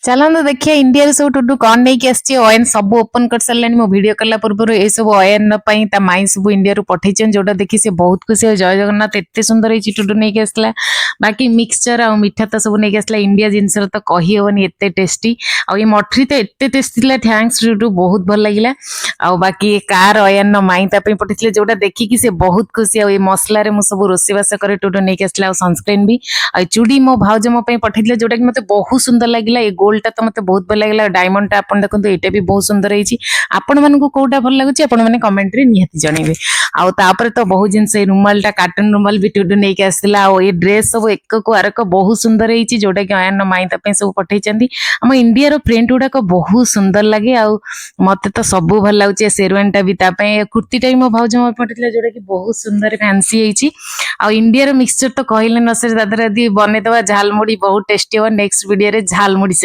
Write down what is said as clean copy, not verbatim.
चलନ୍ତୁ ଦେଖିଆ ଇଣ୍ଡିଆରେ ସବୁ ଟୁଟୁ କଣ ନେଇକି ଆସିଛି। ଅଏନ୍ ସବୁ ଓପନ କରି ସାରିଲାଣି। ମୋ ଭିଡିଓ କଲା ପୂର୍ବରୁ ଏ ସବୁ ଅଏନ୍ ପାଇଁ ତା ମାଇଁ ସବୁ ଇଣ୍ଡିଆରୁ ପଠେଇଛନ୍ତି, ଯୋଉଟା ଦେଖି ସେ ବହୁତ ଖୁସି। ଆଉ ଜୟ ଜଗନ୍ନାଥ ଏତେ ସୁନ୍ଦର ହେଇଛି ଟୁଟୁ ନେଇକି ଆସିଥିଲା। ବାକି ମିକ୍ସଚର ଆଉ ମିଠା ତ ସବୁ ନେଇକି ଆସିଲା। ଇଣ୍ଡିଆ ଜିନିଷର ତ କହିହବନି ଏତେ ଟେଷ୍ଟି। ଆଉ ଏ ମଠରୀ ତ ଏତେ ଟେଷ୍ଟି ଥିଲା। ଥ୍ୟାଙ୍କ୍ସ ଟୁଟୁ, ବହୁତ ଭଲ ଲାଗିଲା। ଆଉ ବାକି କାର ଅୟାନ ମାଇଁ ତା ପାଇଁ ପଠେଇଥିଲେ, ଯୋଉଟା ଦେଖିକି ସେ ବହୁତ ଖୁସି। ଆଉ ଏ ମସଲାରେ ମୁଁ ସବୁ ରୋଷେଇବାସ କରେ ଟୁଟୁ ନେଇକି ଆସିଲା। ଆଉ ସନସ୍କ୍ରିନ୍ ବି ଆଉ ଚୁଡ଼ି ମୋ ଭାଉଜ ମୋ ପାଇଁ ପଠେଇଥିଲେ, ଯୋଉଟା କି ମତେ ବହୁତ ସୁନ୍ଦର ଲାଗିଲା। ଏ ଗୋଲ୍ଡଟା ତ ମତେ ବହୁତ ଭଲ ଲାଗିଲା। ଡାୟମଣ୍ଡଟା ଆପଣ ଦେଖନ୍ତୁ, ଏଇଟା ବି ବହୁତ ସୁନ୍ଦର ହେଇଛି। ଆପଣମାନଙ୍କୁ କୋଉଟା ଭଲ ଲାଗୁଛି ଆପଣ ମାନେ କମେଣ୍ଟରେ ନିହାତି ଜଣେଇବେ। ଆଉ ତାପରେ ତ ବହୁତ ଜିନିଷ, ଏଇ ରୁମାଲଟା କାର୍ଟୁନ ରୁମାଲ ବି ଟୁଟୁ ନେଇକି ଆସିଥିଲା। ଆଉ ଏ ଡ୍ରେସ୍ ସବୁ ଏକକୁ ଆରକ ବହୁତ ସୁନ୍ଦର ହେଇଛି, ଯୋଉଟା କି ଅୟାନ ମାଇଁ ତା ପାଇଁ ସବୁ ପଠେଇଛନ୍ତି। ଆମ ଇଣ୍ଡିଆର ପ୍ରିଣ୍ଟ ଗୁଡାକ ବହୁତ ସୁନ୍ଦର ଲାଗେ। ଆଉ ମତେ ତ ସବୁ ଭଲ ଲାଗୁଛି। ଏ ସେରୱାନଟା ବି ତା ପାଇଁ, କୁର୍ତ୍ତୀଟା ବି ମୋ ଭାଉଜ ମୋ ପଠେଇଥିଲା, ଯୋଉଟା କି ବହୁତ ସୁନ୍ଦର ଫ୍ୟାନ୍ସି ହେଇଛି। ଆଉ ଇଣ୍ଡିଆର ମିକ୍ସଚର ତ କହିଲେ ନ ସରେ, ତା ଦେହରେ ଯଦି ବନେଇଦବା ଝାଲମୁଢି ବହୁତ ଟେଷ୍ଟି ହବ। ନେକ୍ସଟ ଭିଡିଓରେ ଝାଲମୁଢି